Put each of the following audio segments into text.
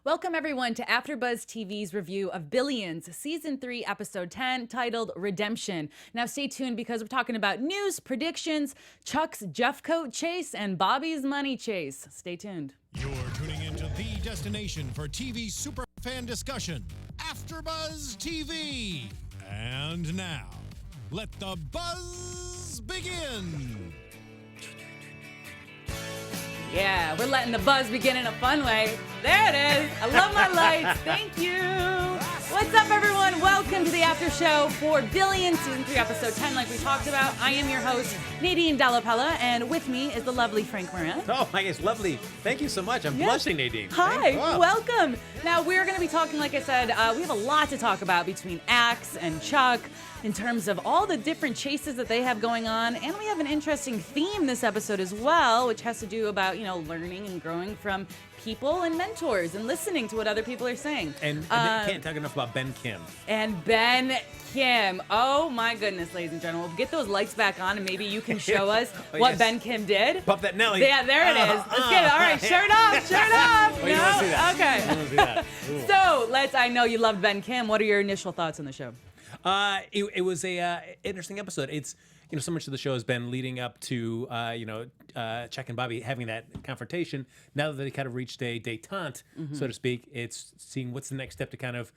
Welcome everyone to AFTERBUZZ TV's review of Billions, Season 3, Episode 10, titled Redemption. Now stay tuned because we're talking about news, predictions, Chuck's Jeffcoat chase, and Bobby's money chase. Stay tuned. You're tuning into the destination for TV superfan discussion, AFTERBUZZ TV. And now, let the buzz begin. Yeah, we're letting the buzz begin in a fun way. There it is. I love my lights. Thank you. What's up, everyone? Welcome to the after show for Billions, Season 3, Episode 10, like we talked about. I am your host, Nadine, Della, Pelle, and with me is the lovely Frank Moran. Oh, my gosh, lovely. Thank you so much. I'm blushing, Nadine. Hi, welcome. Now, we're going to be talking, like I said, we have a lot to talk about between Axe and Chuck in terms of all the different chases that they have going on. And we have an interesting theme this episode as well, which has to do about, learning and growing from people and mentors and listening to what other people are saying. And can't talk enough about Ben Kim. And Ben Kim. Oh my goodness, ladies and gentlemen. We'll get those lights back on and maybe you can show us what Ben Kim did. Pop that Nelly. Yeah, there it is. Let's get it. All right, shirt off, shirt off. Oh, you want to see that? Okay. You want to see that? So I know you loved Ben Kim. What are your initial thoughts on the show? It was a interesting episode. It's so much of the show has been leading up to Chuck and Bobby having that confrontation. Now that they kind of reached a détente, so to speak, it's seeing what's the next step to kind of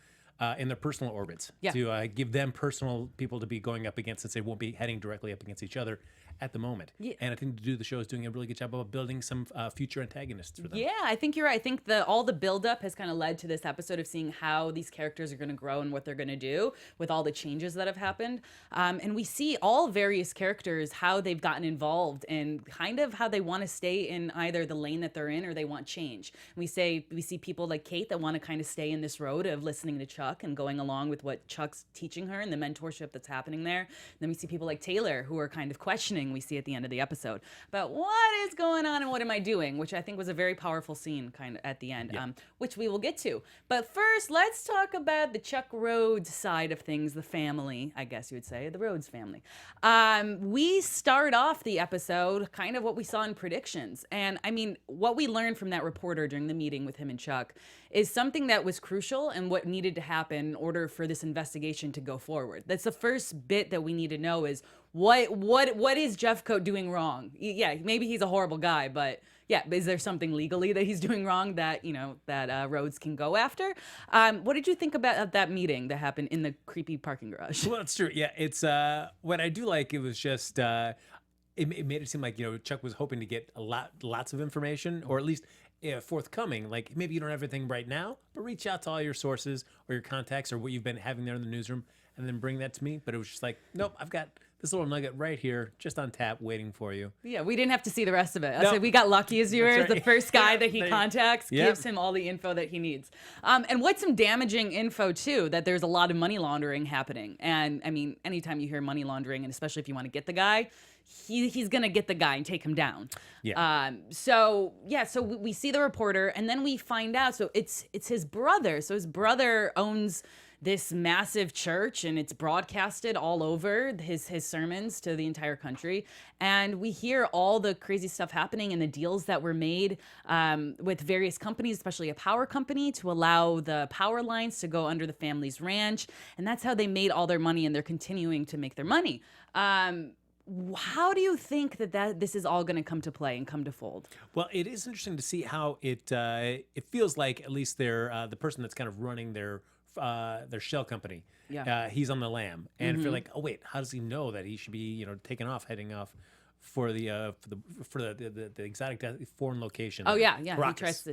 in their personal orbits to give them personal people to be going up against, since they won't be heading directly up against each other at the moment. Yeah. And I think the show is doing a really good job of building some future antagonists for them. Yeah, I think you're right. I think all the buildup has kind of led to this episode of seeing how these characters are going to grow and what they're going to do with all the changes that have happened. And we see all various characters, how they've gotten involved and kind of how they want to stay in either the lane that they're in or they want change. And we see people like Kate that want to kind of stay in this road of listening to Chuck and going along with what Chuck's teaching her and the mentorship that's happening there. And then we see people like Taylor who are kind of questioning, we see at the end of the episode, about what is going on and what am I doing, which I think was a very powerful scene kind of at the end, which we will get to. But first, let's talk about the Chuck Rhoades side of things, the family, I guess you would say, the Rhoades family. We start off the episode kind of what we saw in predictions. And I mean, what we learned from that reporter during the meeting with him and Chuck is something that was crucial and what needed to happen in order for this investigation to go forward. That's the first bit that we need to know is what is Jeffcoat doing wrong? Yeah, maybe he's a horrible guy, but yeah, is there something legally that he's doing wrong that Rhoades can go after? What did you think about that meeting that happened in the creepy parking garage? Well, it's true. Yeah, it's what I do like. It was just it made it seem like Chuck was hoping to get lots of information, or at least forthcoming. Like, maybe you don't have everything right now, but reach out to all your sources or your contacts or what you've been having there in the newsroom, and then bring that to me. But it was just like, nope, I've got this little nugget right here, just on tap, waiting for you. Yeah, we didn't have to see the rest of it. So we got lucky as viewers. Right. The first guy that he contacts gives him all the info that he needs. And what's some damaging info, too, that there's a lot of money laundering happening. And, I mean, anytime you hear money laundering, and especially if you want to get the guy, he's going to get the guy and take him down. Yeah. So we see the reporter, and then we find out, so it's his brother. So his brother owns this massive church, and it's broadcasted all over his sermons to the entire country. And we hear all the crazy stuff happening and the deals that were made with various companies, especially a power company, to allow the power lines to go under the family's ranch. And that's how they made all their money, and they're continuing to make their money. How do you think that this is all going to come to play and come to fold? Well, it is interesting to see how it feels like at least they're the person that's kind of running their shell company. Yeah. He's on the lam, and if you're like, oh wait, how does he know that he should be heading off for the exotic foreign location? Oh yeah.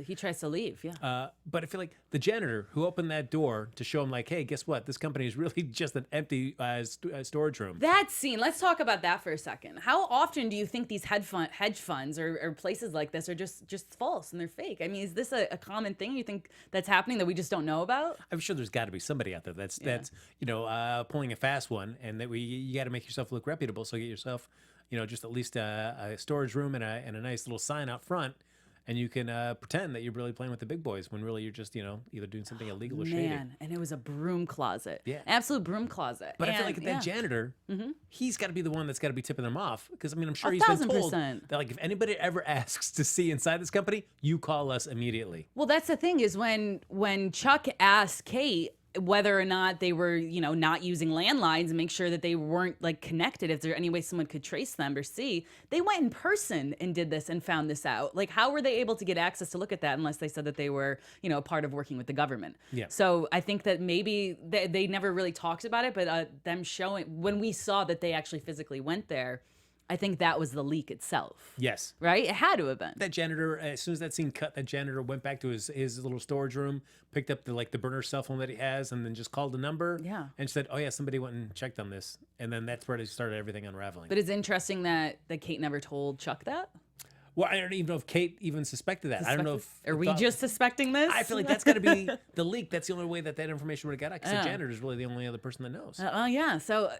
He tries to leave. Yeah. But I feel like the janitor who opened that door to show him, like, hey, guess what? This company is really just an empty storage room. That scene. Let's talk about that for a second. How often do you think these hedge funds or places like this are just false and they're fake? I mean, is this a common thing you think that's happening that we just don't know about? I'm sure there's got to be somebody out there that's pulling a fast one, and that you got to make yourself look reputable. So get yourself just at least a storage room and a nice little sign out front, and you can pretend that you're really playing with the big boys when really you're just, either doing something illegal or shady. Man, and it was a broom closet. Yeah. Absolute broom closet. But I feel And, like that janitor, he's got to be the one that's got to be tipping them off. Because, I mean, I'm sure he's been told 1,000%. that, like, if anybody ever asks to see inside this company, you call us immediately. Well, that's the thing is when Chuck asked Kate whether or not they were, not using landlines and make sure that they weren't like connected, if there any way someone could trace them or see, they went in person and did this and found this out. Like, how were they able to get access to look at that unless they said that they were, a part of working with the government? Yeah. So I think that maybe they never really talked about it, but them showing, when we saw that they actually physically went there, I think that was the leak itself. Yes. Right? It had to have been. That janitor, as soon as that scene cut, that janitor went back to his little storage room, picked up the burner cell phone that he has, and then just called the number. Yeah. And said, "Oh yeah, somebody went and checked on this," and then that's where they started everything unraveling. But it's interesting that Kate never told Chuck that. Well, I don't even know if Kate even suspected that. I don't know if Are we just suspecting this? I feel like that's got to be the leak. That's the only way that information would have got out. Because the janitor is really the only other person that knows. Yeah. So,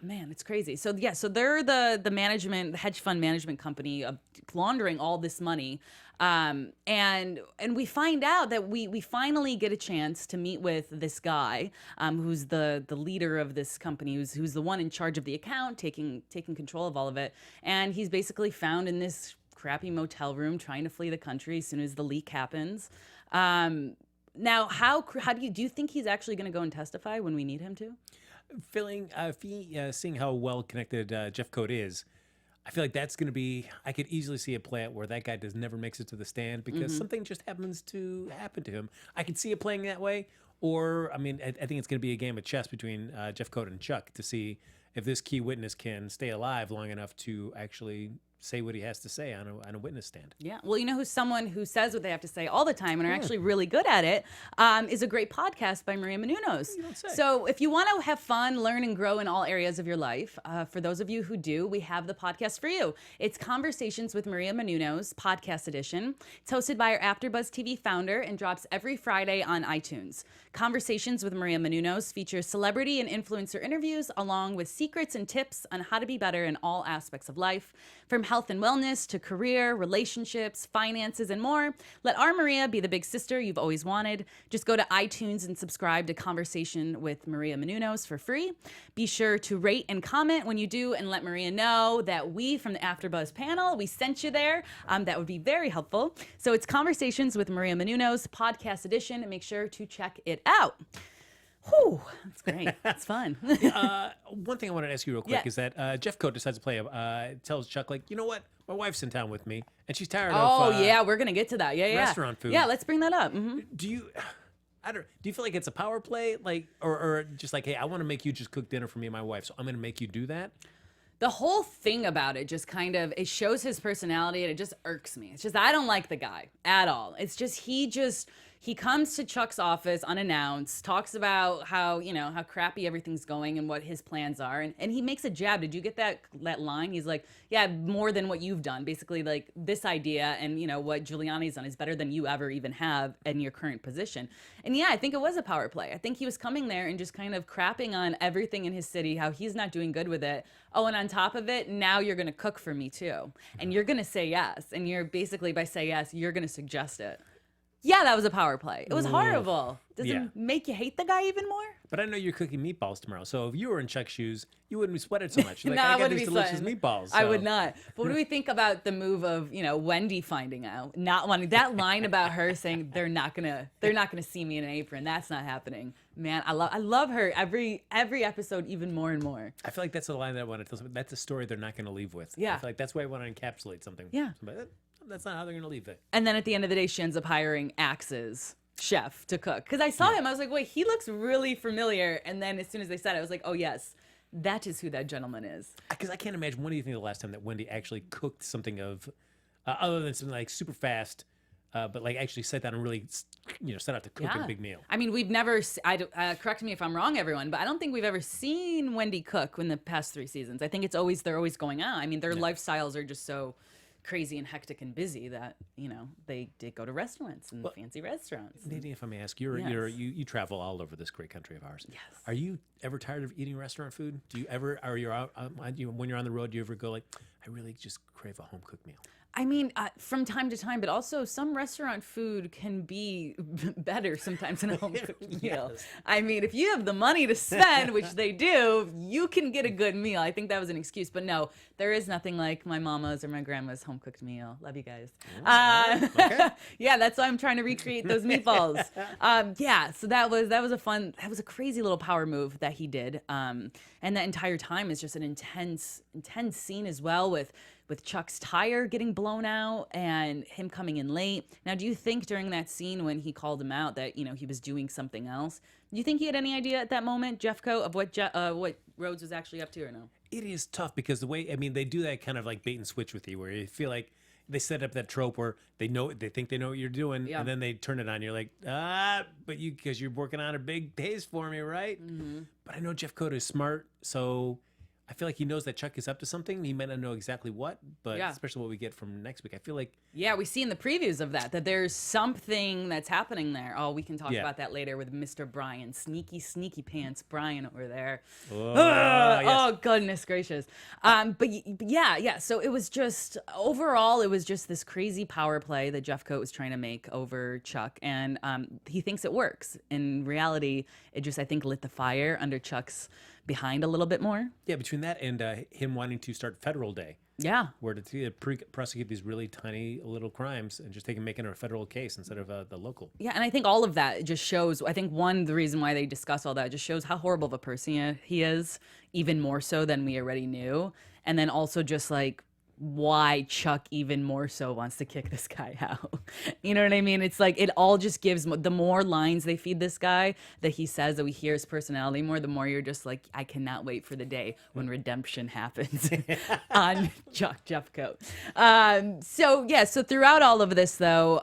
man, it's crazy. So yeah, so they're the hedge fund management company laundering all this money. And we find out that we finally get a chance to meet with this guy, who's the leader of this company, who's the one in charge of the account, taking control of all of it. And he's basically found in this crappy motel room trying to flee the country as soon as the leak happens. Now, how do you think he's actually going to go and testify when we need him to? Seeing how well connected Jeff Coat is, I feel like that's going to be. I could easily see a play out where that guy never makes it to the stand because something just happens to happen to him. I could see it playing that way, or I mean, I think it's going to be a game of chess between Jeff Coat and Chuck to see if this key witness can stay alive long enough to actually say what he has to say on a witness stand. Yeah. Well, who's someone who says what they have to say all the time and are actually really good at it, is a great podcast by Maria Menounos. You don't say. So if you want to have fun, learn, and grow in all areas of your life, for those of you who do, we have the podcast for you. It's Conversations with Maria Menounos, podcast edition. It's hosted by our AfterBuzz TV founder and drops every Friday on iTunes. Conversations with Maria Menounos features celebrity and influencer interviews along with secrets and tips on how to be better in all aspects of life, from health and wellness to career, relationships, finances, and more. Let our Maria be the big sister you've always wanted. Just go to iTunes and subscribe to Conversation with Maria Menounos for free. Be sure to rate and comment when you do, and let Maria know that we from the AfterBuzz panel, we sent you there. That would be very helpful. So it's Conversations with Maria Menounos, podcast edition, and make sure to check it out. Whew, that's great. It's fun. One thing I wanted to ask you real quick is that Jeff Coat decides to play tells Chuck, like, you know what? My wife's in town with me, and she's tired of yeah, we're going to get to that. Yeah. restaurant food. Yeah, let's bring that up. Do you feel like it's a power play, like, or just like, hey, I want to make you just cook dinner for me and my wife, so I'm going to make you do that? The whole thing about it just it shows his personality, and it just irks me. It's just, I don't like the guy at all. It's just, he comes to Chuck's office unannounced, talks about how crappy everything's going and what his plans are. And he makes a jab. Did you get that line? He's like, yeah, more than what you've done. Basically, like, this idea and, what Giuliani's done is better than you ever even have in your current position. And yeah, I think it was a power play. I think he was coming there and just kind of crapping on everything in his city, how he's not doing good with it. Oh, and on top of it, now you're going to cook for me too. And you're going to say yes. And you're basically, by say yes, you're going to suggest it. Yeah, that was a power play. It was horrible. Does it make you hate the guy even more? But I know you're cooking meatballs tomorrow, so if you were in Chuck's shoes, you wouldn't be sweating so much. Like, No, I I got wouldn't these be delicious sweating. meatballs. I so- would not. But what do we think about the move of, Wendy finding out, not wanting that line about her saying they're not gonna see me in an apron? That's not happening. Man, I love her every episode even more and more. I feel like that's the line that I want to tell somebody. That's a story they're not going to leave with. Yeah. I feel like that's why I want to encapsulate something. Yeah. But that's not how they're going to leave it. And then at the end of the day, she ends up hiring Axe's chef to cook. Because I saw him, I was like, wait, he looks really familiar. And then as soon as they said it, I was like, oh yes, that is who that gentleman is. Because I can't imagine, when do you think the last time that Wendy actually cooked something of, other than something like super fast, but like actually sat down and really, set out to cook a big meal? I mean, we've never, correct me if I'm wrong, everyone, but I don't think we've ever seen Wendy cook in the past 3 seasons. I think they're always going out. I mean, their lifestyles are just so crazy and hectic and busy that, they did go to restaurants and fancy restaurants. Nadine, if I may ask, you travel all over this great country of ours. Yes. Are you ever tired of eating restaurant food? Do you ever, when you're on the road, do you ever go like, I really just crave a home cooked meal? I mean, from time to time, but also some restaurant food can be better sometimes than a home cooked meal. I mean, if you have the money to spend, which they do, you can get a good meal. I think that was an excuse, but no, there is nothing like my mama's or my grandma's home cooked meal. Love you guys. Okay. Yeah, that's why I'm trying to recreate those meatballs. Yeah, so that was a crazy little power move that he did. And that entire time is just an intense scene as well with Chuck's tire getting blown out and him coming in late. Now, do you think during that scene when he called him out that, he was doing something else, do you think he had any idea at that moment, Jeffco, of what Rhoades was actually up to or no? It is tough because the way, they do that kind of like bait and switch with you where you feel like they set up that trope where they think they know what you're doing, Yeah. and then they turn it on. You're like, but because you're working on a big days for me, right? Mm-hmm. But I know Jeff Coda is smart, so I feel like he knows that Chuck is up to something. He might not know exactly what, but Yeah. especially what we get from next week. I feel like... Yeah, we see in the previews of that there's something that's happening there. Oh, we can talk about that later with Mr. Brian. Sneaky pants Brian over there. Yes. Oh, goodness gracious. But yeah. So it was just, overall, it was just this crazy power play that Jeff Coat was trying to make over Chuck. And he thinks it works. In reality, it just, I think, lit the fire under Chuck's behind a little bit more. Yeah, between that and him wanting to start federal day. Yeah. Where to prosecute these really tiny little crimes and just making it a federal case instead of the local. Yeah, and I think all of that just shows, I think the reason why they discuss all that just shows how horrible of a person he is, even more so than we already knew. And then also just like why Chuck even more so wants to kick this guy out. You know what I mean? It's like it all just gives, the more lines they feed this guy that he says, that we hear his personality more, the more you're just like, I cannot wait for the day when redemption happens on Chuck Jeffcoat. So throughout all of this though,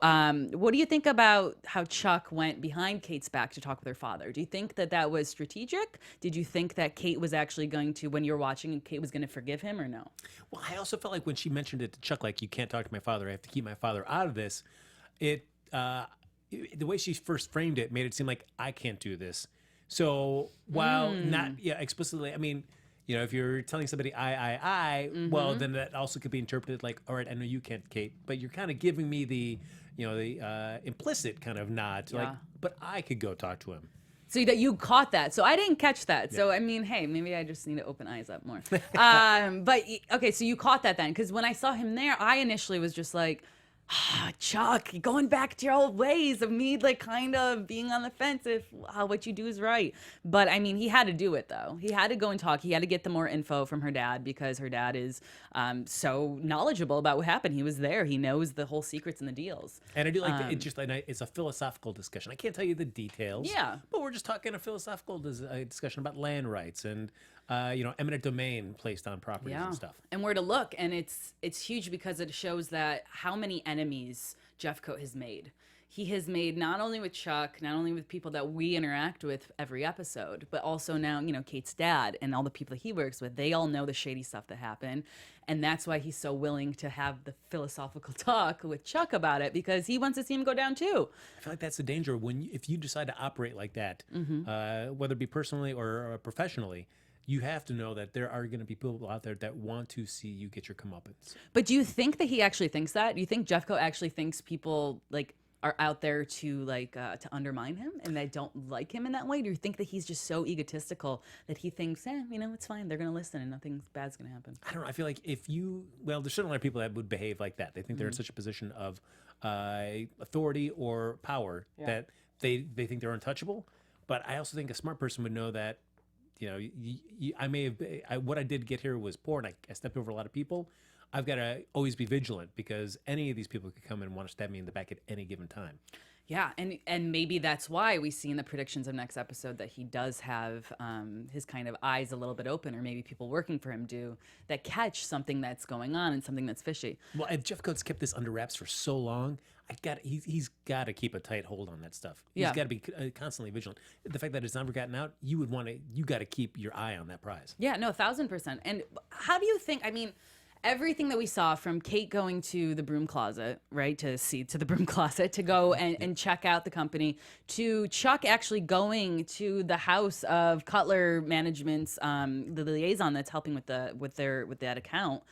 what do you think about how Chuck went behind Kate's back to talk with her father? Do you think that was strategic? Did you think that Kate was actually going to, when you're watching, Kate was going to forgive him or no? Well, I also felt like when she mentioned it to Chuck, like, you can't talk to my father, I have to keep my father out of this, the way she first framed it made it seem like I can't do this. So while not explicitly, if you're telling somebody well, then that also could be interpreted like, all right, I know you can't, Kate, but you're kind of giving me the implicit kind of nod to like, but I could go talk to him. So that you caught that. So I didn't catch that. So, hey, maybe I just need to open eyes up more. But, okay, so you caught that then. Because when I saw him there, I initially was just like, Chuck, going back to your old ways of me, like, kind of being on the fence if what you do is right. But, he had to do it, though. He had to go and talk. He had to get the more info from her dad because her dad is so knowledgeable about what happened. He was there. He knows the whole secrets and the deals. And I do like that. It's a philosophical discussion. I can't tell you the details. Yeah. But we're just talking a philosophical discussion about land rights and eminent domain placed on properties and stuff. And where to look. And it's huge because it shows that how many enemies Jeffcoat has made. He has made not only with Chuck, not only with people that we interact with every episode, but also now, Kate's dad and all the people that he works with. They all know the shady stuff that happened. And that's why he's so willing to have the philosophical talk with Chuck about it, because he wants to see him go down too. I feel like that's the danger if you decide to operate like that, whether it be personally or professionally. You have to know that there are going to be people out there that want to see you get your comeuppance. But do you think that he actually thinks that? Do you think Jeffco actually thinks people are out there to to undermine him and they don't like him in that way? Do you think that he's just so egotistical that he thinks, it's fine, they're going to listen and nothing bad's going to happen? I don't know. I feel like there's certainly a lot of people that would behave like that. They think they're in such a position of authority or power that they think they're untouchable. But I also think a smart person would know that, what I did get here was poor, and I stepped over a lot of people. I've got to always be vigilant because any of these people could come and want to stab me in the back at any given time. Yeah, and maybe that's why we see in the predictions of next episode that he does have his kind of eyes a little bit open, or maybe people working for him do, that catch something that's going on and something that's fishy. Well, if Jeff Coates kept this under wraps for so long, he's got to keep a tight hold on that stuff. He's got to be constantly vigilant. The fact that it's never gotten out, you got to keep your eye on that prize. Yeah, no, 1,000%. And how do you think? Everything that we saw from Kate going to the broom closet, right, to the broom closet to go and check out the company, to Chuck actually going to the house of Cutler Management's the liaison that's helping with that account.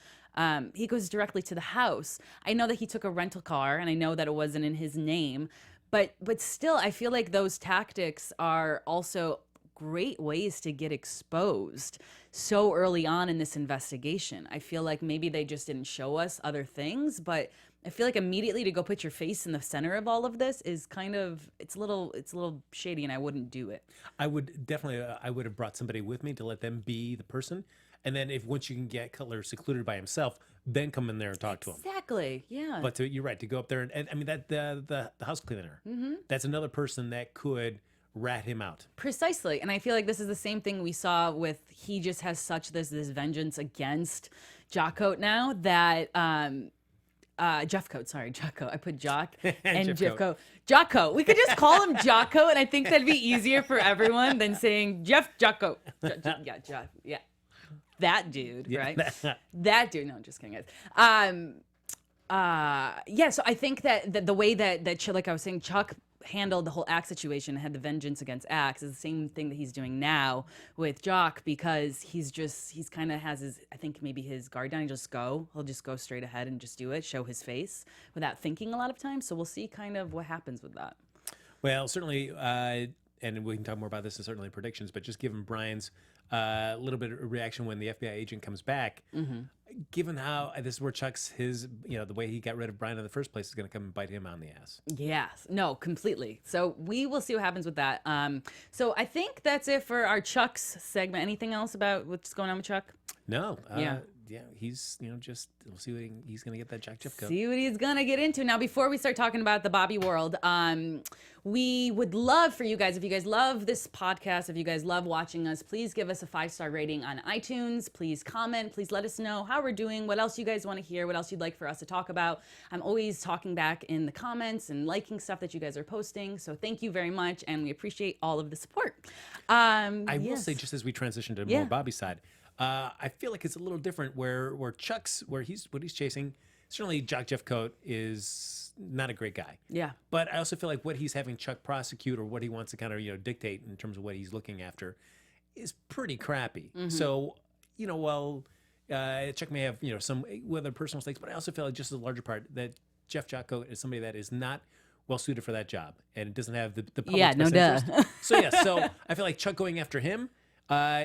He goes directly to the house. I know that he took a rental car, and I know that it wasn't in his name, but still, I feel like those tactics are also great ways to get exposed so early on in this investigation. I feel like maybe they just didn't show us other things, but I feel like immediately to go put your face in the center of all of this is kind of, it's a little shady, and I wouldn't do it. I would definitely, I would have brought somebody with me to let them be the person. And then once you can get Cutler secluded by himself, then come in there and talk to him. Exactly. Yeah. But you're right, to go up there and I mean, that the house cleaner, that's another person that could rat him out. Precisely. And I feel like this is the same thing we saw with, he just has such this vengeance against Jocko now that, Jeffcoat, sorry, Jocko. I put Jock and Jeffcoat. Jocko. We could just call him Jocko, and I think that'd be easier for everyone than saying Jocko. Yeah. That dude, right? That dude. No, just kidding, guys. Yeah, so I think that the way that like I was saying, Chuck handled the whole Axe situation, had the vengeance against Axe, is the same thing that he's doing now with Jock, because he's kind of has his, I think maybe his guard down. He'll just go straight ahead and just do it, show his face without thinking a lot of times. So we'll see kind of what happens with that. Well, certainly, and we can talk more about this in certainly predictions, but just given Brian's little bit of reaction when the FBI agent comes back, given how this is where Chuck's, the way he got rid of Brian in the first place is going to come and bite him on the ass. Yes. No, completely. So we will see what happens with that. So I think that's it for our Chuck's segment. Anything else about what's going on with Chuck? No. Yeah, he's, just, we'll see what he's going to get that Jack Jeff coat. See what he's going to get into. Now, before we start talking about the Bobby world, we would love for you guys, if you guys love this podcast, if you guys love watching us, please give us a 5-star rating on iTunes. Please comment. Please let us know how we're doing, what else you guys want to hear, what else you'd like for us to talk about. I'm always talking back in the comments and liking stuff that you guys are posting. So thank you very much, and we appreciate all of the support. I will say, just as we transition to more Bobby's side, I feel like it's a little different where Chuck's, what he's chasing. Certainly, Jack Jeffcoat is not a great guy. Yeah. But I also feel like what he's having Chuck prosecute, or what he wants to kind of dictate in terms of what he's looking after, is pretty crappy. So while Chuck may have some other personal stakes, but I also feel like just as a larger part that Jeff Jeffcoat is somebody that is not well suited for that job, and it doesn't have the public's best interest. So I feel like Chuck going after him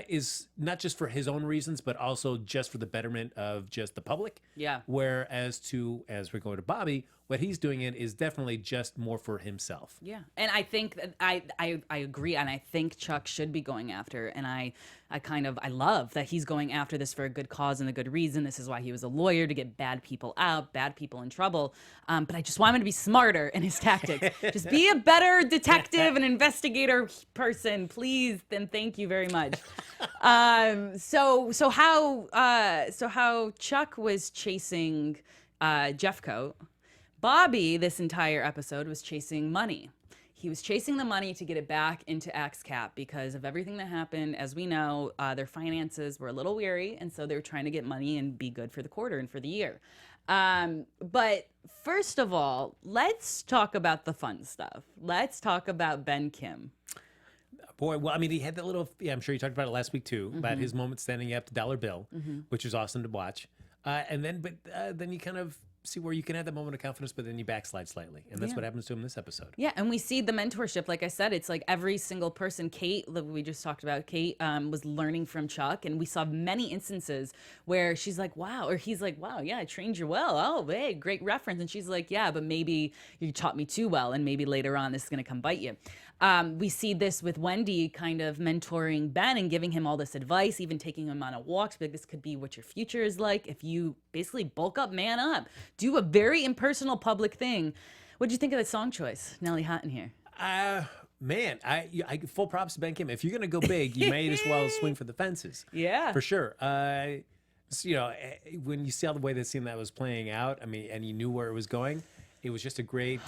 is not just for his own reasons, but also just for the betterment of just the public. Yeah. Whereas as we're going to Bobby, what he's doing is definitely just more for himself. Yeah. And I think that I agree, and I think Chuck should be going after, and I love that he's going after this for a good cause and a good reason. This is why he was a lawyer, to get bad people out, bad people in trouble. But I just want him to be smarter in his tactics. Just be a better detective and investigator person, please. Then thank you very much. So how Chuck was chasing Jeffcoat, Bobby this entire episode was chasing money. He was chasing the money to get it back into Axe Cap because of everything that happened. As we know, their finances were a little weary, and so they were trying to get money and be good for the quarter and for the year. But first of all, let's talk about the fun stuff. Let's talk about Ben Kim. Boy, well, I mean, he had that little, I'm sure you talked about it last week too, about his moment standing up to Dollar Bill, which was awesome to watch. And then you kind of see where you can have that moment of confidence, but then you backslide slightly. And that's what happens to him in this episode. Yeah, and we see the mentorship. Like I said, it's like every single person. Kate, we just talked about, Kate was learning from Chuck, and we saw many instances where she's like, wow, or he's like, wow, yeah, I trained you well. Oh, hey, great reference. And she's like, yeah, but maybe you taught me too well, and maybe later on this is going to come bite you. We see this with Wendy kind of mentoring Ben and giving him all this advice, even taking him on a walk. Like, this could be what your future is like if you basically bulk up, man up, do a very impersonal public thing. What did you think of that song choice, Nelly Houghton here? Man, I full props to Ben Kim. If you're gonna go big, you may as well swing for the fences. Yeah, for sure. So, when you see all the way the scene that was playing out, I mean, and you knew where it was going, it was just a great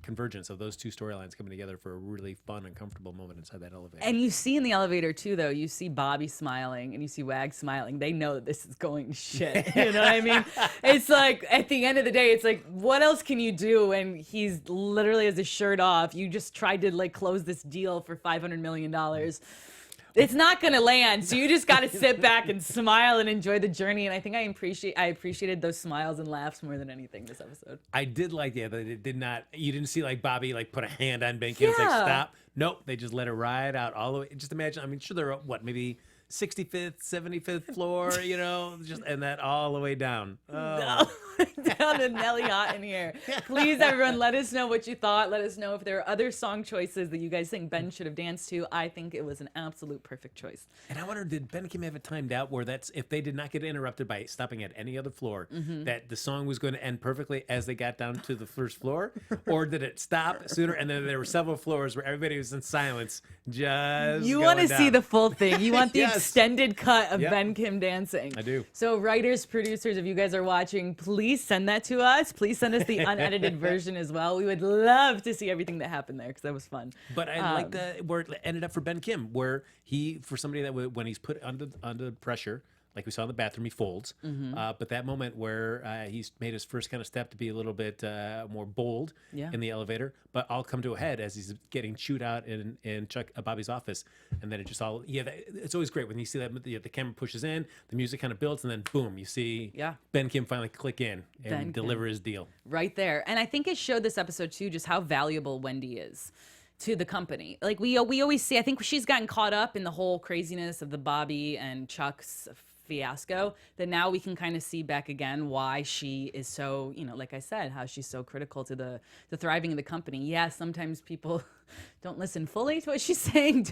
convergence of those two storylines coming together for a really fun and comfortable moment inside that elevator. And you see in the elevator too, though, you see Bobby smiling and you see Wag smiling. They know that this is going to shit. You know what I mean? It's like, at the end of the day, it's like, what else can you do? And he's literally has his shirt off. You just tried to like close this deal for $500 million. It's not gonna land, so you just gotta sit back and smile and enjoy the journey. And I think I appreciated those smiles and laughs more than anything this episode. I did like that it did not. You didn't see like Bobby like put a hand on Ben Kim's like stop. Nope, they just let it ride out all the way. Just imagine. I mean, sure they're what maybe 65th, 75th floor, just and that all the way down. Oh. Down to Nelly Hot in here. Please, everyone, let us know what you thought. Let us know if there are other song choices that you guys think Ben should have danced to. I think it was an absolute perfect choice. And I wonder, did Ben Kim have it timed out where that's if they did not get interrupted by stopping at any other floor, that the song was going to end perfectly as they got down to the first floor? Or did it stop sooner and then there were several floors where everybody was in silence just You want to down. see the full thing. You want the Yes. extended cut of Ben Kim dancing. I do. So writers, producers, if you guys are watching, please send that to us. Please send us the unedited version as well. We would love to see everything that happened there because that was fun. But I like where it ended up for Ben Kim, where he, for somebody that when he's put under pressure, like we saw in the bathroom, he folds. But that moment where he's made his first kind of step to be a little bit more bold in the elevator, but all come to a head as he's getting chewed out in Bobby's office. And then it just all, it's always great when you see that the camera pushes in, the music kind of builds, and then boom, you see Ben Kim finally click in and deliver his deal. Right there. And I think it showed this episode too, just how valuable Wendy is to the company. Like we always see, I think she's gotten caught up in the whole craziness of the Bobby and Chuck's fiasco that now we can kind of see back again why she is so, like I said, how she's so critical to the thriving of the company. Yeah, sometimes people don't listen fully to what she's saying.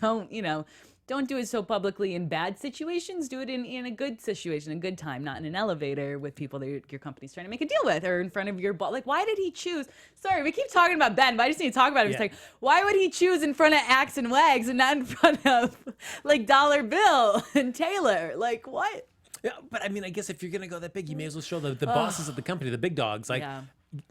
Don't do it so publicly in bad situations. Do it in a good situation, a good time, not in an elevator with people that your company's trying to make a deal with or in front of your boss. Like, why did he choose? Sorry, we keep talking about Ben, but I just need to talk about him. It's like, why would he choose in front of Axe and Wags and not in front of like Dollar Bill and Taylor? Like, what? Yeah, but I mean, I guess if you're going to go that big, you may as well show the bosses of the company, the big dogs. Like,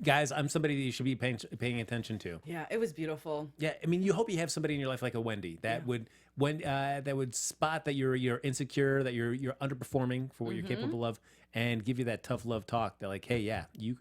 guys, I'm somebody that you should be paying attention to. Yeah, it was beautiful. Yeah, I mean, you hope you have somebody in your life like a Wendy that would spot that you're insecure, that you're underperforming for what you're capable of, and give you that tough love talk. That like, hey, you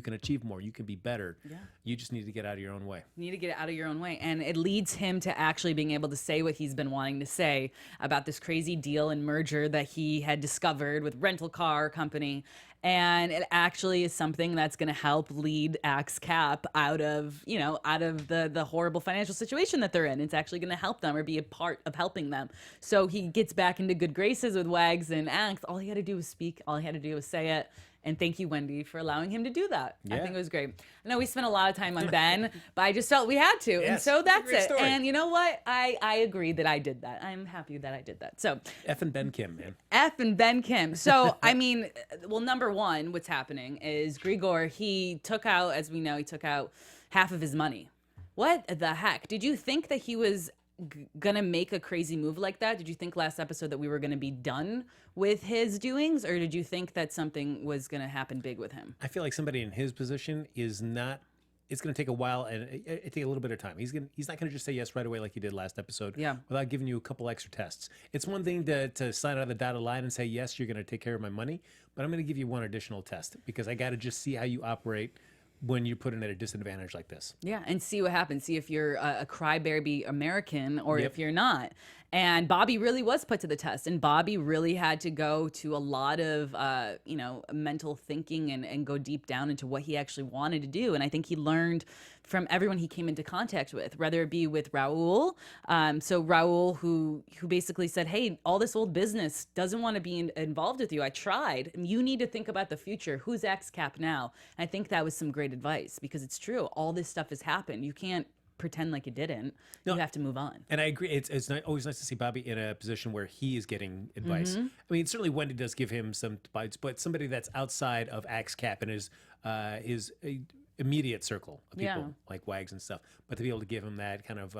can achieve more, you can be better. Yeah. You just need to get out of your own way. You need to get out of your own way, and it leads him to actually being able to say what he's been wanting to say about this crazy deal and merger that he had discovered with rental car company. And it actually is something that's going to help lead Axe Cap out of the horrible financial situation that they're in. It's actually going to help them or be a part of helping them. So he gets back into good graces with Wags and Axe. All he had to do was speak. All he had to do was say it. And thank you, Wendy, for allowing him to do that. Yeah. I think it was great. I know we spent a lot of time on Ben, but I just felt we had to. Yes, and so that's it. Story. And you know what? I agree that I did that. I'm happy that I did that. So F and Ben Kim, man. F and Ben Kim. So, I mean, well, number one, what's happening is Grigor, he took out half of his money. What the heck? Did you think that he was gonna make a crazy move like that? Did you think last episode that we were gonna be done with his doings, or did you think that something was gonna happen big with him? I feel like somebody in his position is not. It's going to take a while and it take a little bit of time. He's not going to just say yes right away like he did last episode. Yeah. Without giving you a couple extra tests. It's one thing to sign out the dotted line and say yes, you're going to take care of my money, but I'm going to give you one additional test because I got to just see how you operate when you're put in at a disadvantage like this. Yeah, and see what happens. See if you're a crybaby American or if you're not. And Bobby really was put to the test. And Bobby really had to go to a lot of, mental thinking and go deep down into what he actually wanted to do. And I think he learned from everyone he came into contact with, whether it be with Raul. So Raul, who basically said, hey, all this old business doesn't want to be involved with you. I tried. And you need to think about the future. Who's Axe Cap now? And I think that was some great advice because it's true. All this stuff has happened. You can't pretend like it didn't. No, you have to move on. And I agree. It's always nice to see Bobby in a position where he is getting advice. I mean, certainly Wendy does give him some advice, but somebody that's outside of Axe Cap and his immediate circle of people like Wags and stuff, but to be able to give him that kind of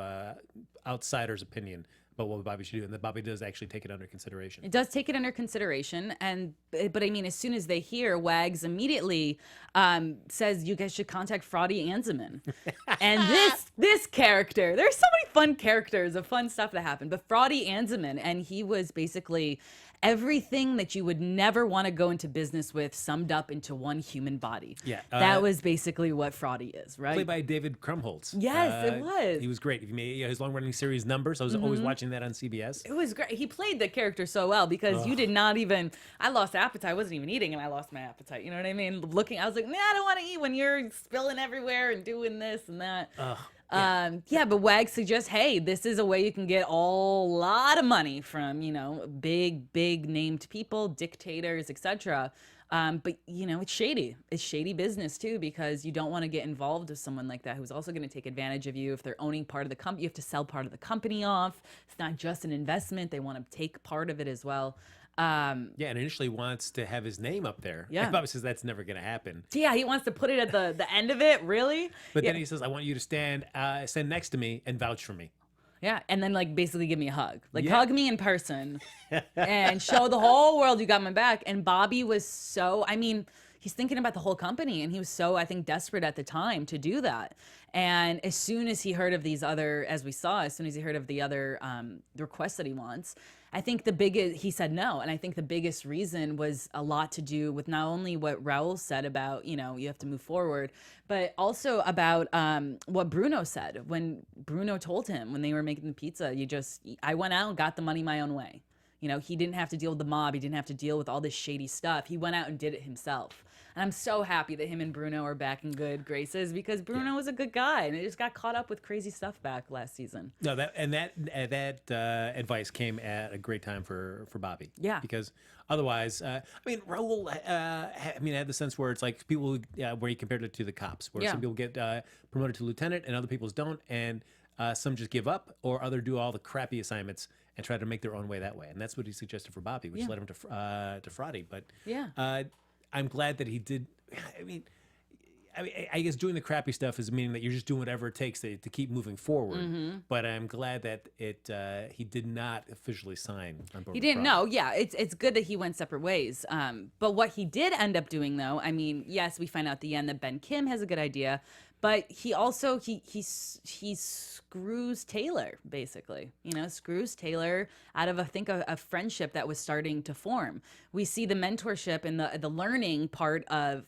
outsider's opinion about what Bobby should do, and that Bobby does actually take it under consideration. It does take it under consideration, but I mean, as soon as they hear, Wags immediately says, "You guys should contact Fraudy Anzeman." And this character, there's so many fun characters of fun stuff that happened, but Fraudy Anzeman, and he was basically everything that you would never want to go into business with summed up into one human body. Yeah, that was basically what Fraudy is, right? Played by David Krumholtz. Yes, it was. He was great. He made his long-running series Numbers. I was always watching that on CBS. It was great. He played the character so well because you did not even. I lost appetite. I wasn't even eating, and I lost my appetite. You know what I mean? Looking, I was like, nah, I don't want to eat when you're spilling everywhere and doing this and that. But Wags suggests, hey, this is a way you can get a lot of money from, big named people, dictators, etc. But it's shady. It's shady business too, because you don't want to get involved with someone like that who's also going to take advantage of you. If they're owning part of the company, you have to sell part of the company off. It's not just an investment. They want to take part of it as well. And initially wants to have his name up there. Yeah. And Bobby says that's never going to happen. Yeah, he wants to put it at the end of it, really? But then he says, I want you to stand next to me and vouch for me. Yeah, and then basically give me a hug. Hug me in person and show the whole world you got my back. And Bobby was so, he's thinking about the whole company, and he was so, I think, desperate at the time to do that. And as soon as he heard of these other, as we saw, as soon as he heard of the other requests that he wants, I think he said no. And I think the biggest reason was a lot to do with not only what Raul said about, you have to move forward, but also about what Bruno said when Bruno told him when they were making the pizza, I went out and got the money my own way. He didn't have to deal with the mob. He didn't have to deal with all this shady stuff. He went out and did it himself. And I'm so happy that him and Bruno are back in good graces because Bruno was a good guy and he just got caught up with crazy stuff back last season. No, that advice came at a great time for Bobby. Yeah. Because otherwise, Raul, had the sense where it's like people, where he compared it to the cops, where some people get promoted to lieutenant and other people's don't, and some just give up, or other do all the crappy assignments and try to make their own way that way. And that's what he suggested for Bobby, which led him to Fraudy. But I'm glad that he did. I guess doing the crappy stuff is meaning that you're just doing whatever it takes to keep moving forward. But I'm glad that he did not officially sign on board. He didn't know. Yeah, it's good that he went separate ways. But what he did end up doing, though, yes, we find out at the end that Ben Kim has a good idea, but he also he screws Taylor, basically. Screws Taylor out of a friendship that was starting to form. We see the mentorship and the learning part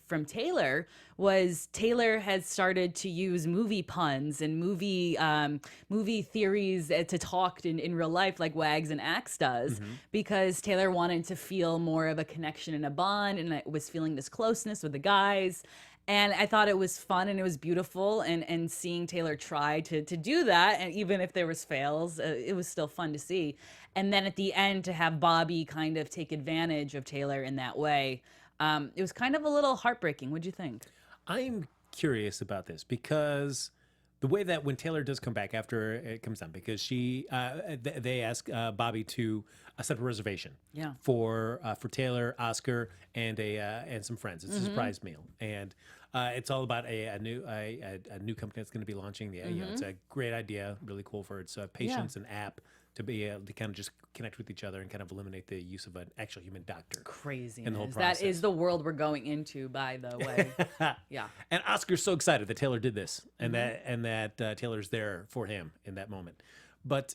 from Taylor was Taylor has started to use movie puns and movie theories to talk in real life like Wags and Axe does, because Taylor wanted to feel more of a connection and a bond, and was feeling this closeness with the guys. And I thought it was fun and it was beautiful, and seeing Taylor try to do that, and even if there was fails, it was still fun to see. And then at the end, to have Bobby kind of take advantage of Taylor in that way, it was kind of a little heartbreaking. What'd you think? I'm curious about this because the way that when Taylor does come back after it comes down, because they ask Bobby to set up a reservation for Taylor, Oscar, and some friends. It's a surprise meal, and it's all about a new company that's going to be launching. It's a great idea, really cool for its patients and app to be able to kind of just connect with each other and kind of eliminate the use of an actual human doctor. Crazy. In the whole process. That is the world we're going into, by the way. Yeah. And Oscar's so excited that Taylor did this, and that Taylor's there for him in that moment. But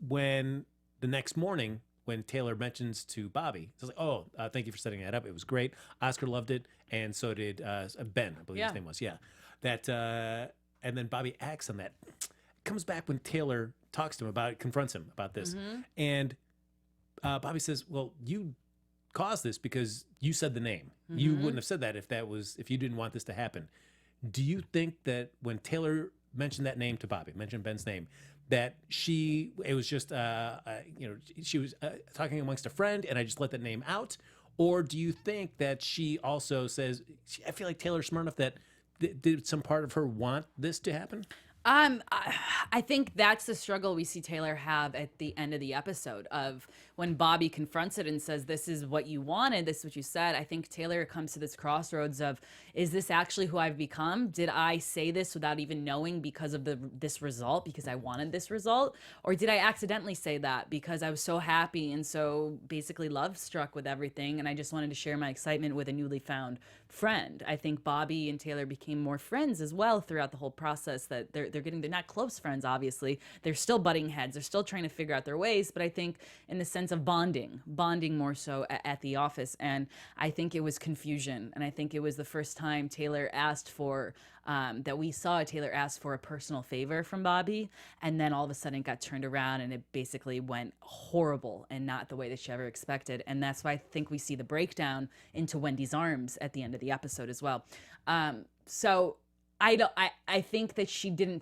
when the next morning, when Taylor mentions to Bobby, he's like, "Oh, thank you for setting that up. It was great. Oscar loved it, and so did Ben, I believe his name was." Yeah. That and then Bobby acts on that. Comes back when Taylor talks to him about it, confronts him about this, and Bobby says, "Well, you caused this because you said the name. You wouldn't have said that if you didn't want this to happen." Do you think that when Taylor mentioned that name to Bobby, mentioned Ben's name, that it was just she was talking amongst a friend and I just let that name out? Or do you think that she also says, I feel like Taylor's smart enough that did some part of her want this to happen? I think that's the struggle we see Taylor have at the end of the episode, of when Bobby confronts it and says, "This is what you wanted, this is what you said." I think Taylor comes to this crossroads of, is this actually who I've become? Did I say this without even knowing because of this result, because I wanted this result? Or did I accidentally say that because I was so happy and so basically love struck with everything, and I just wanted to share my excitement with a newly found friend? I think Bobby and Taylor became more friends as well throughout the whole process, that their they're not close friends, obviously. They're still butting heads. They're still trying to figure out their ways. But I think in the sense of bonding more so at the office. And I think it was confusion. And I think it was the first time Taylor asked for, that we saw Taylor ask for a personal favor from Bobby. And then all of a sudden it got turned around and it basically went horrible and not the way that she ever expected. And that's why I think we see the breakdown into Wendy's arms at the end of the episode as well. So I think that she didn't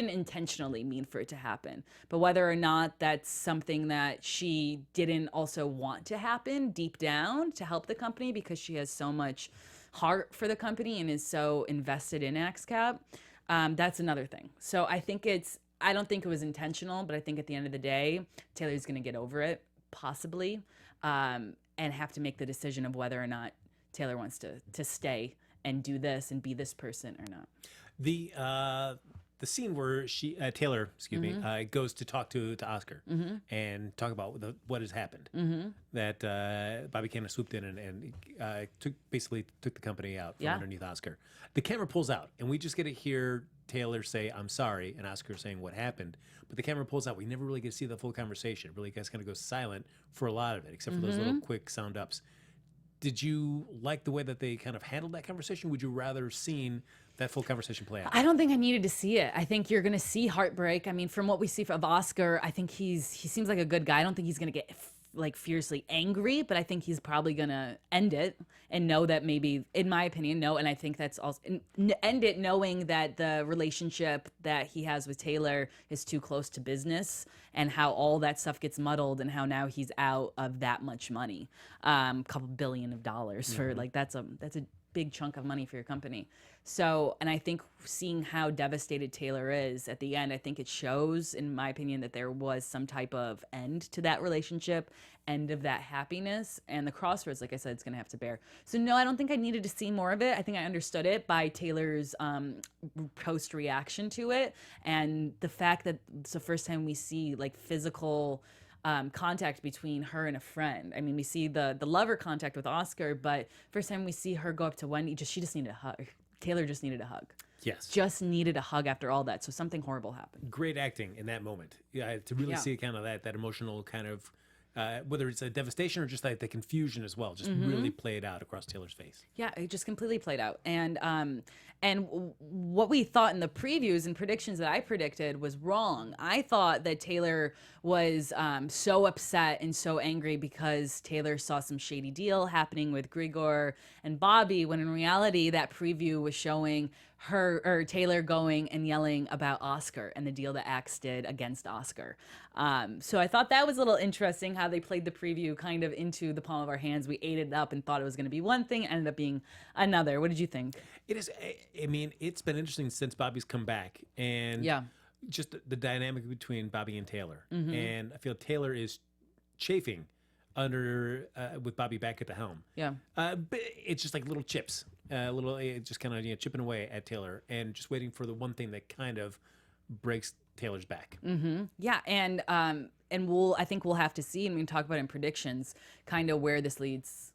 intentionally mean for it to happen, but whether or not that's something that she didn't also want to happen deep down to help the company because she has so much heart for the company and is so invested in AXCAP, that's another thing. So I don't think it was intentional, but I think at the end of the day, Taylor's going to get over it, possibly, and have to make the decision of whether or not Taylor wants to stay and do this and be this person or not. The scene where Taylor, goes to talk to Oscar and talk about what has happened. That Bobby kind of swooped in and basically took the company out from underneath Oscar. The camera pulls out, and we just get to hear Taylor say, "I'm sorry," and Oscar saying what happened. But the camera pulls out. We never really get to see the full conversation. It really just kind of goes silent for a lot of it, except for those little quick sound ups. Did you like the way that they kind of handled that conversation? Would you rather seen that full conversation play out? I don't think I needed to see it. I think you're going to see heartbreak. I mean, from what we see of Oscar, I think he seems like a good guy. I don't think he's going to get like fiercely angry, but I think he's probably going to end it and know that maybe, in my opinion, no. And I think that's also end it knowing that the relationship that he has with Taylor is too close to business and how all that stuff gets muddled and how now he's out of that much money, couple $1 billion for like, that's a big chunk of money for your company. So, and I think seeing how devastated Taylor is at the end, I think it shows, in my opinion, that there was some type of end to that relationship, end of that happiness, and the crossroads, like I said, it's going to have to bear. So no, I don't think I needed to see more of it. I think I understood it by Taylor's post reaction to it, and the fact that it's the first time we see like physical contact between her and a friend. I mean, we see the lover contact with Oscar, but first time we see her go up to Wendy, she just needed a hug. Taylor just needed a hug. Yes. Just needed a hug after all that. So something horrible happened. Great acting in that moment. Yeah, to really see kind of that emotional kind of, whether it's a devastation or just like the confusion as well, just really played out across Taylor's face. Yeah, it just completely played out. And what we thought in the previews and predictions that I predicted was wrong. I thought that Taylor was so upset and so angry because Taylor saw some shady deal happening with Grigor and Bobby, when in reality that preview was showing her or Taylor going and yelling about Oscar and the deal that Axe did against Oscar. So I thought that was a little interesting how they played the preview kind of into the palm of our hands. We ate it up and thought it was going to be one thing, ended up being another. What did you think? It is. I mean, it's been interesting since Bobby's come back, and just the dynamic between Bobby and Taylor. And I feel Taylor is chafing under with Bobby back at the helm. Yeah. But it's just like little chips, just kind of chipping away at Taylor and just waiting for the one thing that kind of breaks Taylor's back. Yeah, and I think we'll have to see, and we can talk about it in predictions, kind of where this leads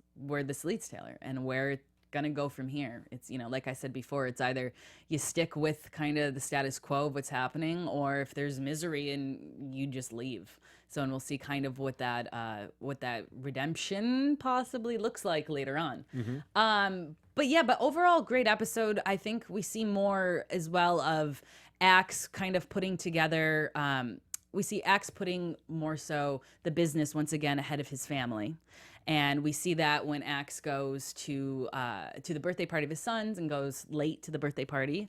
Taylor and where it's gonna go from here. It's, like I said before, it's either you stick with kind of the status quo of what's happening, or if there's misery and you just leave. So, and we'll see kind of what that redemption possibly looks like later on. But overall, great episode. I think we see more as well of Axe kind of putting together. We see Axe putting more so the business once again ahead of his family. And we see that when Axe goes to the birthday party of his sons and goes late to the birthday party.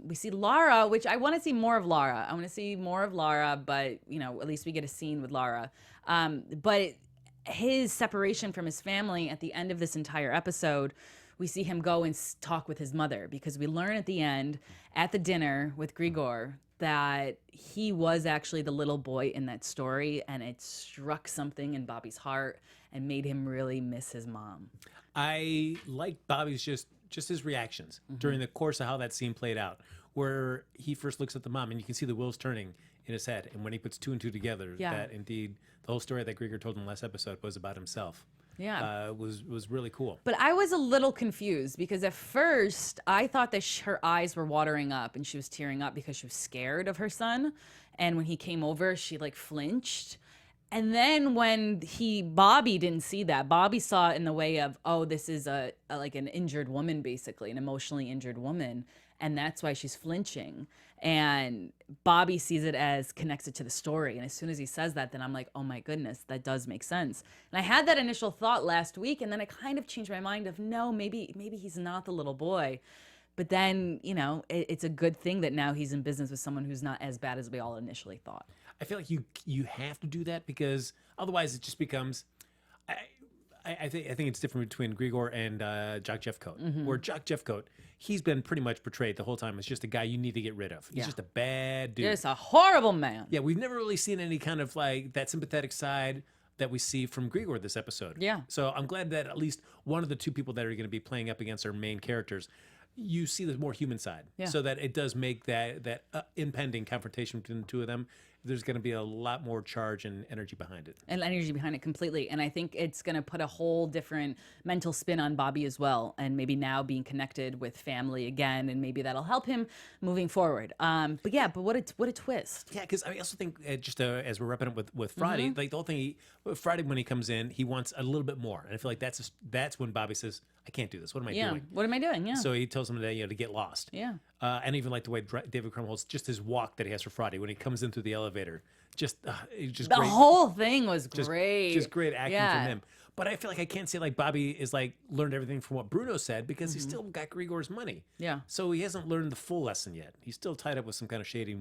We see Lara, which I want to see more of Lara. I want to see more of Lara, but, at least we get a scene with Lara. But his separation from his family at the end of this entire episode, we see him go and talk with his mother, because we learn at the end, at the dinner with Grigor, that he was actually the little boy in that story, and it struck something in Bobby's heart and made him really miss his mom. I like Bobby's just his reactions during the course of how that scene played out, where he first looks at the mom and you can see the wheels turning in his head, and when he puts two and two together, that indeed the whole story that Grigor told in the last episode was about himself. was really cool. But I was a little confused because at first I thought that her eyes were watering up and she was tearing up because she was scared of her son. And when he came over, she like flinched. And then when Bobby didn't see that. Bobby saw it in the way of, oh, this is like an injured woman, basically, an emotionally injured woman. And that's why she's flinching. And Bobby sees it as connected to the story. And as soon as he says that, then I'm like, oh my goodness, that does make sense. And I had that initial thought last week, and then I kind of changed my mind of, no, maybe he's not the little boy. But then, you know, it's a good thing that now he's in business with someone who's not as bad as we all initially thought. I feel like you have to do that because otherwise it just becomes. I think it's different between Grigor and Jock Jeffcoat. Where Jock Jeffcoat, he's been pretty much portrayed the whole time as just a guy you need to get rid of. He's just a bad dude. Just a horrible man. Yeah, we've never really seen any kind of like that sympathetic side that we see from Grigor this episode. Yeah. So I'm glad that at least one of the two people that are going to be playing up against our main characters, you see the more human side. Yeah. So that it does make that impending confrontation between the two of them. There's going to be a lot more charge and energy behind it. And energy behind it completely. And I think it's going to put a whole different mental spin on Bobby as well. And maybe now being connected with family again. And maybe that'll help him moving forward. But what a twist. Yeah, because I also think as we're wrapping up with Friday, like the whole thing, Friday when he comes in, he wants a little bit more. And I feel like that's when Bobby says, I can't do this. What am I doing? What am I doing? Yeah. So he tells him that, to get lost. Yeah. And even like the way David Crumholtz, just his walk that he has for Friday when he comes in through the elevator, just the great. whole thing was great. Just great acting from him. But I feel like I can't say like Bobby is like learned everything from what Bruno said because he's still got Grigor's money. Yeah. So he hasn't learned the full lesson yet. He's still tied up with some kind of shady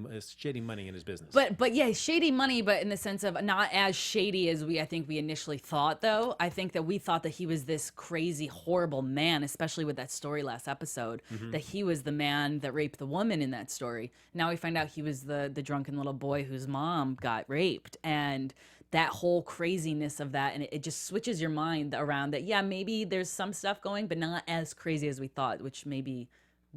money in his business. But yeah, shady money, but in the sense of not as shady as I think we initially thought, though. I think that we thought that he was this crazy, horrible man, especially with that story last episode, that he was the man that raped the woman in that story. Now we find out he was the drunken little boy whose mom got raped. And that whole craziness of that, and it just switches your mind around that, yeah, maybe there's some stuff going, but not as crazy as we thought, which may be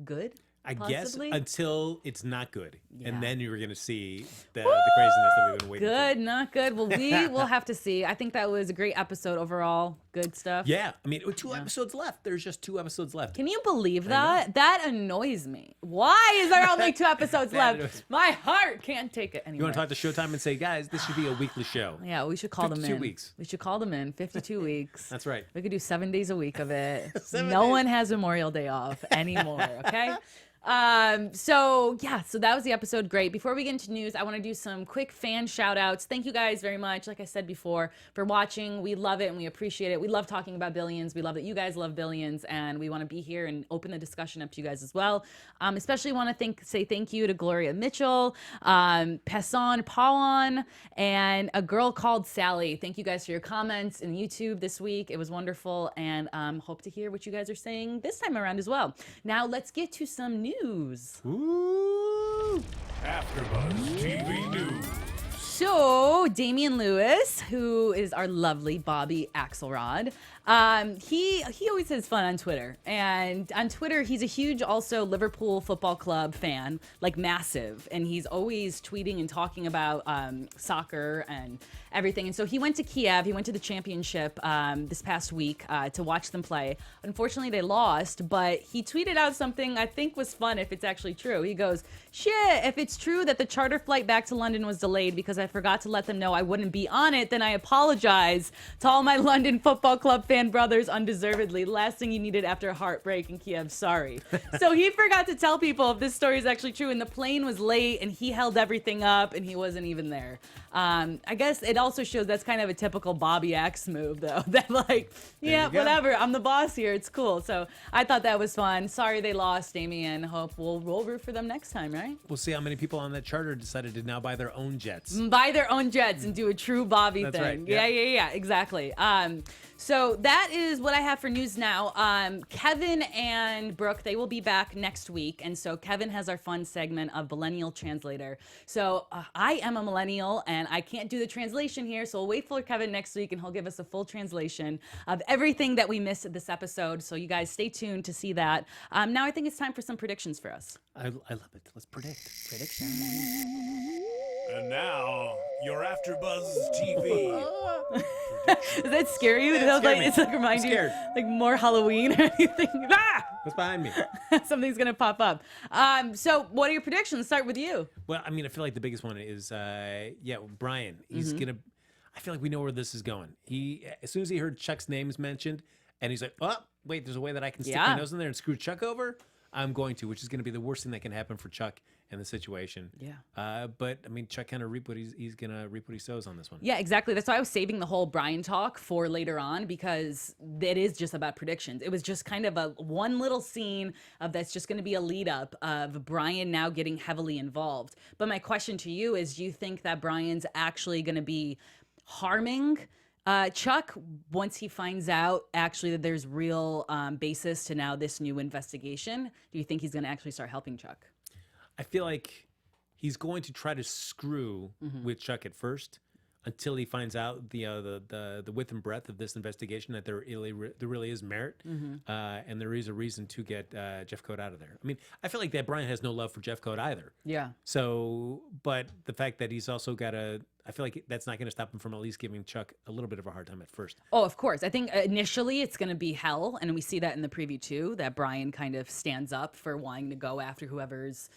good. I possibly? guess until it's not good. Yeah. And then you're going to see the craziness that we've been waiting Good, for. not good. Well, we will have to see. I think that was a great episode overall. Good stuff. Yeah. I mean, 2 episodes left. There's just 2 episodes left. Can you believe that? That annoys me. Why is there only 2 episodes left? My heart can't take it anymore. You want to talk to Showtime and say, guys, this should be a weekly show. Yeah, we should call them in. 52 weeks. We should call them in. 52 weeks. That's right. We could do 7 days a week of it. 7 No days. one has Memorial Day off anymore, okay? So that was the episode. Great. Before we get into news, I want to do some quick fan shout outs. Thank you guys very much, like I said before, for watching. We love it and we appreciate it. We love talking about Billions. We love that you guys love Billions, and we want to be here and open the discussion up to you guys as well. Especially want to say thank you to Gloria Mitchell, Pesson Pawan, and a girl called Sally. Thank you guys for your comments in YouTube this week. It was wonderful, and hope to hear what you guys are saying this time around as well. Now let's get to some news. Ooh. AfterBuzz TV News. So, Damian Lewis, who is our lovely Bobby Axelrod, he always has fun on Twitter. And on Twitter, he's a huge also Liverpool Football Club fan, like massive. And he's always tweeting and talking about soccer and everything. And so he went to Kiev. He went to the championship this past week to watch them play. Unfortunately, they lost, but he tweeted out something I think was fun if it's actually true. He goes, shit, if it's true that the charter flight back to London was delayed because I forgot to let them know I wouldn't be on it, then I apologize to all my London Football Club fan brothers undeservedly. Last thing you needed after Heartbreak in Kiev, sorry. So he forgot to tell people if this story is actually true, and the plane was late and he held everything up and he wasn't even there. I guess it also shows that's kind of a typical Bobby Axe move, though. That like, yeah, whatever, I'm the boss here, it's cool. So I thought that was fun. Sorry they lost, Damian. Hope we'll root for them next time, right? We'll see how many people on that charter decided to now buy their own jets. Buy their own jets and do a true Bobby That's thing. right. Yeah, exactly. So that is what I have for news now. Kevin and Brooke, they will be back next week. And so Kevin has our fun segment of Millennial Translator. So I am a millennial and I can't do the translation here. So we'll wait for Kevin next week and he'll give us a full translation of everything that we missed this episode. So you guys stay tuned to see that. Now I think it's time for some predictions for us. I love it. Let's predict. Predictions. And now, your AfterBuzz TV. Does that scare you? Yeah, it scared me. It's like remind I'm you scared. like more Halloween or anything. Ah! What's behind me? Something's gonna pop up. So what are your predictions? Let's start with you. Well, I mean, I feel like the biggest one is, Brian. He's gonna. I feel like we know where this is going. As soon as he heard Chuck's names mentioned, and he's like, "Oh, wait, there's a way that I can stick my nose in there and screw Chuck over." I'm going to, which is going to be the worst thing that can happen for Chuck in the situation. Yeah. But I mean, Chuck kind of reap what he's gonna reap what he sows on this one. Yeah, exactly. That's why I was saving the whole Brian talk for later on, because it is just about predictions. It was just kind of a one little scene of that's just going to be a lead up of Brian now getting heavily involved. But my question to you is, do you think that Brian's actually going to be harming Chuck once he finds out actually that there's real basis to now this new investigation? Do you think he's going to actually start helping Chuck? I feel like he's going to try to screw with Chuck at first until he finds out the width and breadth of this investigation, that there really is merit, and there is a reason to get Jeff Coat out of there. I mean, I feel like that Brian has no love for Jeff Coat either. Yeah. So, but the fact that he's also got I feel like that's not going to stop him from at least giving Chuck a little bit of a hard time at first. Oh, of course. I think initially it's going to be hell, and we see that in the preview too, that Brian kind of stands up for wanting to go after whoever's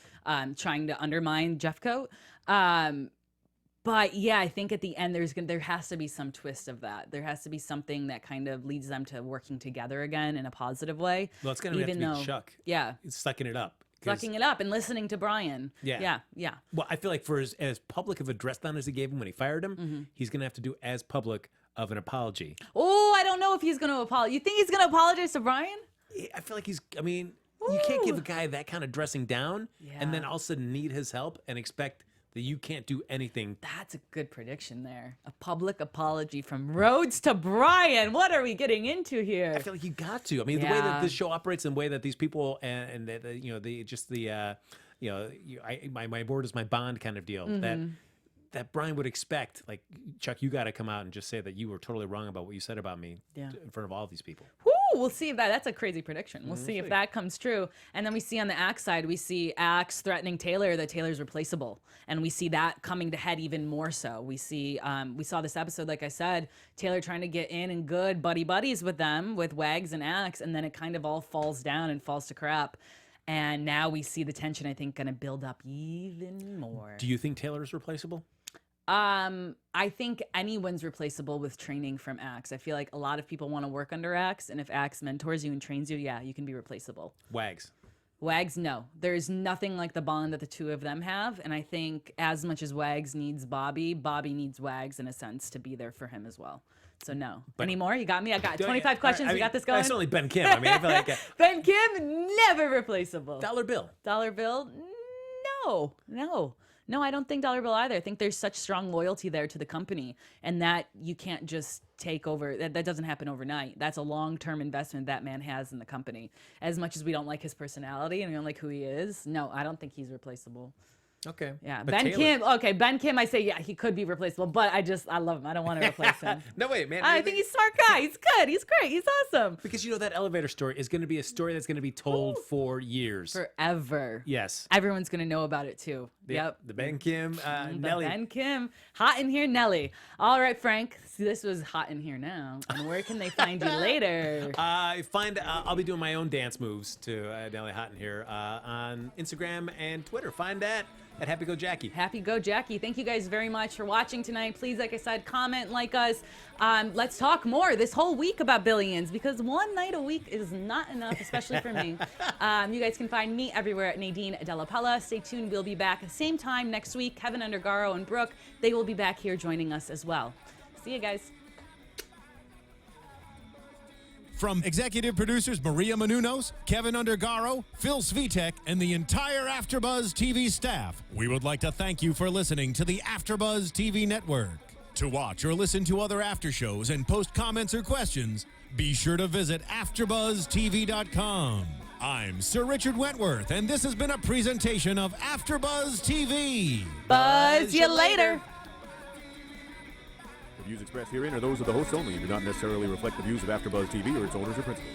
trying to undermine Jeff Coat. But yeah, I think at the end there has to be some twist of that. There has to be something that kind of leads them to working together again in a positive way. Well, it's going to have to be Chuck. Yeah. It's sucking it up. Sucking it up and listening to Brian. Yeah. Yeah. Well, I feel like for as public of a dress down as he gave him when he fired him, he's going to have to do as public of an apology. Oh, I don't know if he's going to apologize. You think he's going to apologize to Brian? I feel like you can't give a guy that kind of dressing down and then all of a sudden need his help and expect that you can't do anything. That's a good prediction there. A public apology from Rhoades to Brian. What are we getting into here? I feel like you got to. I mean, the way that this show operates and the way that these people and my word is my bond kind of deal, that Brian would expect, like, Chuck, you got to come out and just say that you were totally wrong about what you said about me in front of all of these people. Woo, we'll see if that's a crazy prediction. We'll see if that comes true. And then we see on the Axe side, we see Axe threatening Taylor that Taylor's replaceable. And we see that coming to head even more so. We see, we saw this episode, like I said, Taylor trying to get in and good buddies with them, with Wags and Axe, and then it kind of all falls down and falls to crap. And now we see the tension, I think, going to build up even more. Do you think Taylor is replaceable? I think anyone's replaceable with training from Axe. I feel like a lot of people want to work under Axe, and if Axe mentors you and trains you, yeah, you can be replaceable. Wags, no. There's nothing like the bond that the two of them have, and I think as much as Wags needs Bobby, Bobby needs Wags in a sense to be there for him as well. So no. Any more? You got me? I got 25 questions. You got this going? That's only Ben Kim. I mean, I feel like... Ben Kim, never replaceable. Dollar Bill. Dollar Bill? No, I don't think Dollar Bill either. I think there's such strong loyalty there to the company, and that you can't just take over. That doesn't happen overnight. That's a long-term investment that man has in the company. As much as we don't like his personality and we don't like who he is, no, I don't think he's replaceable. Okay. Yeah, but Ben Taylor... Kim. Okay, Ben Kim. I say yeah, he could be replaceable, but I love him. I don't want to replace him. No, wait, man. I think he's a smart guy. He's good. He's great. He's awesome. Because that elevator story is going to be a story that's going to be told for years, forever. Yes. Everyone's going to know about it too. Yep. The Ben Kim, Nelly. Ben Kim, hot in here, Nelly. All right, Frank. See, this was hot in here now. And where can they find you later? I'll be doing my own dance moves to Nelly Hot in here on Instagram and Twitter. Find that at Happy Go Jackie. Happy Go Jackie. Thank you guys very much for watching tonight. Please, like I said, comment, like us. Let's talk more this whole week about Billions, because one night a week is not enough, especially for me. You guys can find me everywhere at Nadine, Della, Pelle. Stay tuned. We'll be back at the same time next week. Kevin Undergaro and Brooke, they will be back here joining us as well. See you guys. From executive producers Maria Menounos, Kevin Undergaro, Phil Svitek, and the entire AfterBuzz TV staff, we would like to thank you for listening to the AfterBuzz TV network. To watch or listen to other after shows and post comments or questions, be sure to visit AfterBuzzTV.com. I'm Sir Richard Wentworth, and this has been a presentation of AfterBuzz TV. Buzz you later. The views expressed herein are those of the hosts only and do not necessarily reflect the views of AfterBuzz TV or its owners or principals.